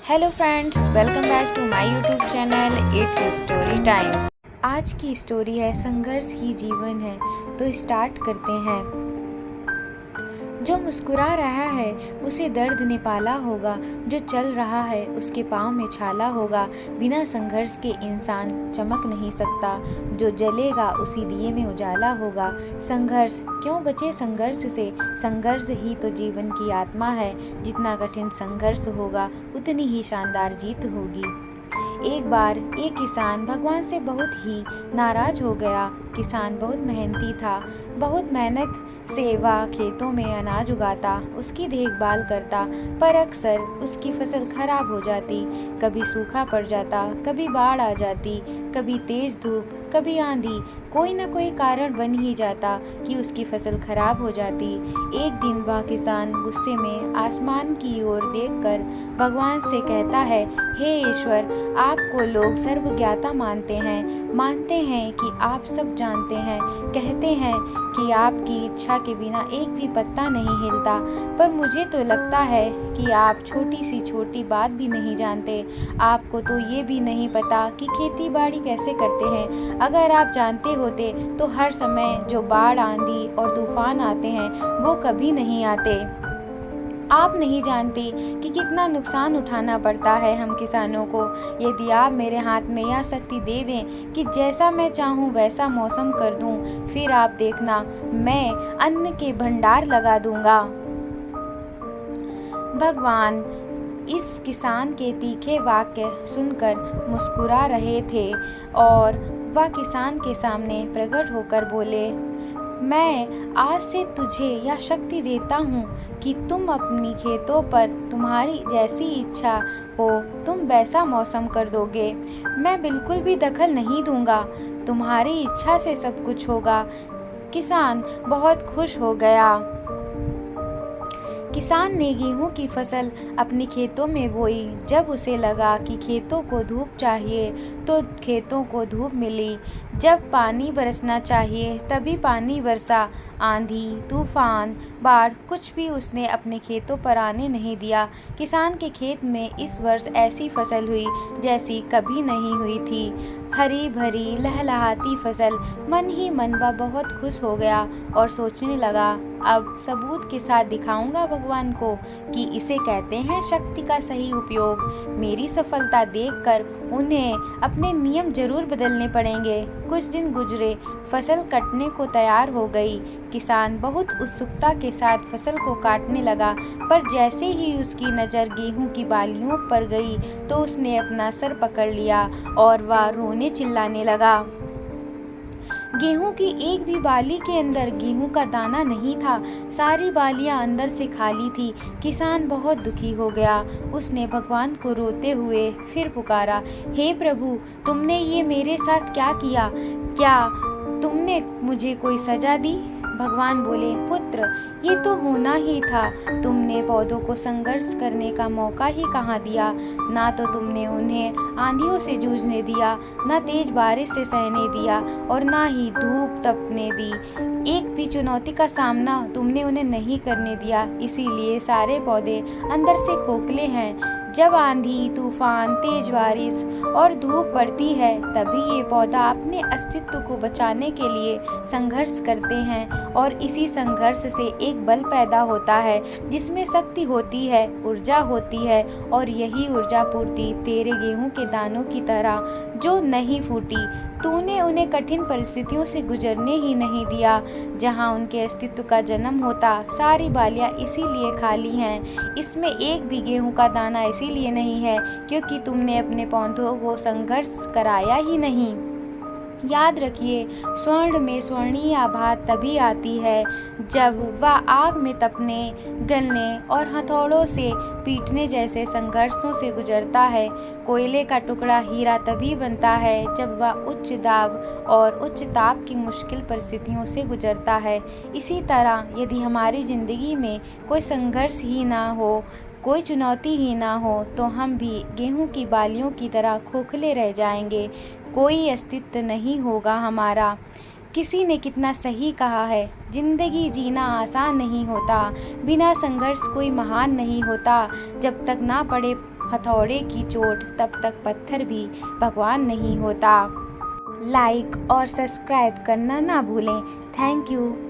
Hello friends, welcome back to my YouTube channel it's story time. आज की story है संघर्ष ही जीवन है। तो स्टार्ट करते हैं। जो मुस्कुरा रहा है उसे दर्द ने पाला होगा, जो चल रहा है उसके पाँव में छाला होगा। बिना संघर्ष के इंसान चमक नहीं सकता, जो जलेगा उसी दिए में उजाला होगा। संघर्ष क्यों बचे संघर्ष से, संघर्ष ही तो जीवन की आत्मा है। जितना कठिन संघर्ष होगा उतनी ही शानदार जीत होगी। एक बार एक किसान भगवान से बहुत ही नाराज हो गया। किसान बहुत मेहनती था, बहुत मेहनत से वह खेतों में अनाज उगाता, उसकी देखभाल करता, पर अक्सर उसकी फसल खराब हो जाती। कभी सूखा पड़ जाता, कभी बाढ़ आ जाती, कभी तेज धूप, कभी आंधी, कोई न कोई कारण बन ही जाता कि उसकी फसल खराब हो जाती। एक दिन वह किसान गुस्से में आसमान की ओर देखकर भगवान से कहता है, हे ईश्वर, आपको लोग सर्वज्ञाता मानते हैं कि आप सब जानते हैं, कहते हैं कि आपकी इच्छा के बिना एक भी पत्ता नहीं हिलता, पर मुझे तो लगता है कि आप छोटी सी छोटी बात भी नहीं जानते। आपको तो ये भी नहीं पता कि खेती बाड़ी कैसे करते हैं। अगर आप जानते होते तो हर समय जो बाढ़, आंधी और तूफान आते हैं वो कभी नहीं आते। आप नहीं जानते कि कितना नुकसान उठाना पड़ता है हम किसानों को। यदि आप मेरे हाथ में यह शक्ति दे दें कि जैसा मैं चाहूँ वैसा मौसम कर दूँ, फिर आप देखना, मैं अन्न के भंडार लगा दूंगा। भगवान इस किसान के तीखे वाक्य सुनकर मुस्कुरा रहे थे और वह किसान के सामने प्रकट होकर बोले, मैं आज से तुझे यह शक्ति देता हूँ कि तुम अपनी खेतों पर तुम्हारी जैसी इच्छा हो तुम वैसा मौसम कर दोगे। मैं बिल्कुल भी दखल नहीं दूंगा, तुम्हारी इच्छा से सब कुछ होगा। किसान बहुत खुश हो गया। किसान ने गेहूं की फसल अपनी खेतों में बोई। जब उसे लगा कि खेतों को धूप चाहिए तो खेतों को धूप मिली, जब पानी बरसना चाहिए तभी पानी बरसा। आंधी, तूफान, बाढ़ कुछ भी उसने अपने खेतों पर आने नहीं दिया। किसान के खेत में इस वर्ष ऐसी फसल हुई जैसी कभी नहीं हुई थी। हरी भरी लहलहाती फसल। मन ही मन वह बहुत खुश हो गया और सोचने लगा, अब सबूत के साथ दिखाऊंगा भगवान को कि इसे कहते हैं शक्ति का सही उपयोग। मेरी सफलता देखकर उन्हें अपने नियम जरूर बदलने पड़ेंगे। कुछ दिन गुजरे, फसल कटने को तैयार हो गई। किसान बहुत उत्सुकता के साथ फसल को काटने लगा, पर जैसे ही उसकी नज़र गेहूं की बालियों पर गई तो उसने अपना सर पकड़ लिया और वह रोने चिल्लाने लगा। गेहूं की एक भी बाली के अंदर गेहूं का दाना नहीं था, सारी बालियां अंदर से खाली थी। किसान बहुत दुखी हो गया। उसने भगवान को रोते हुए फिर पुकारा, हे प्रभु, तुमने ये मेरे साथ क्या किया? क्या तुमने मुझे कोई सजा दी? भगवान बोले, पुत्र, ये तो होना ही था। तुमने पौधों को संघर्ष करने का मौका ही कहाँ दिया। ना तो तुमने उन्हें आंधियों से जूझने दिया, ना तेज बारिश से सहने दिया और ना ही धूप तपने दी। एक भी चुनौती का सामना तुमने उन्हें नहीं करने दिया। इसीलिए सारे पौधे अंदर से खोखले हैं। जब आंधी, तूफान, तेज बारिश और धूप पड़ती है तभी ये पौधा अपने अस्तित्व को बचाने के लिए संघर्ष करते हैं और इसी संघर्ष से एक बल पैदा होता है जिसमें शक्ति होती है, ऊर्जा होती है और यही ऊर्जा पूर्ति तेरे गेहूं के दानों की तरह जो नहीं फूटी। तूने उन्हें कठिन परिस्थितियों से गुजरने ही नहीं दिया जहां उनके अस्तित्व का जन्म होता। सारी बालियां इसीलिए खाली हैं, इसमें एक भी गेहूं का दाना इसीलिए नहीं है क्योंकि तुमने अपने पौधों को संघर्ष कराया ही नहीं। याद रखिए, स्वर्ण में स्वर्णीय आभा तभी आती है जब वह आग में तपने, गलने और हथौड़ों से पीटने जैसे संघर्षों से गुजरता है। कोयले का टुकड़ा हीरा तभी बनता है जब वह उच्च दाब और उच्च ताप की मुश्किल परिस्थितियों से गुजरता है। इसी तरह यदि हमारी ज़िंदगी में कोई संघर्ष ही ना हो, कोई चुनौती ही ना हो, तो हम भी गेहूं की बालियों की तरह खोखले रह जाएंगे। कोई अस्तित्व नहीं होगा हमारा। किसी ने कितना सही कहा है, जिंदगी जीना आसान नहीं होता, बिना संघर्ष कोई महान नहीं होता। जब तक ना पड़े हथौड़े की चोट, तब तक पत्थर भी भगवान नहीं होता। लाइक और सब्सक्राइब करना ना भूलें। Thank you.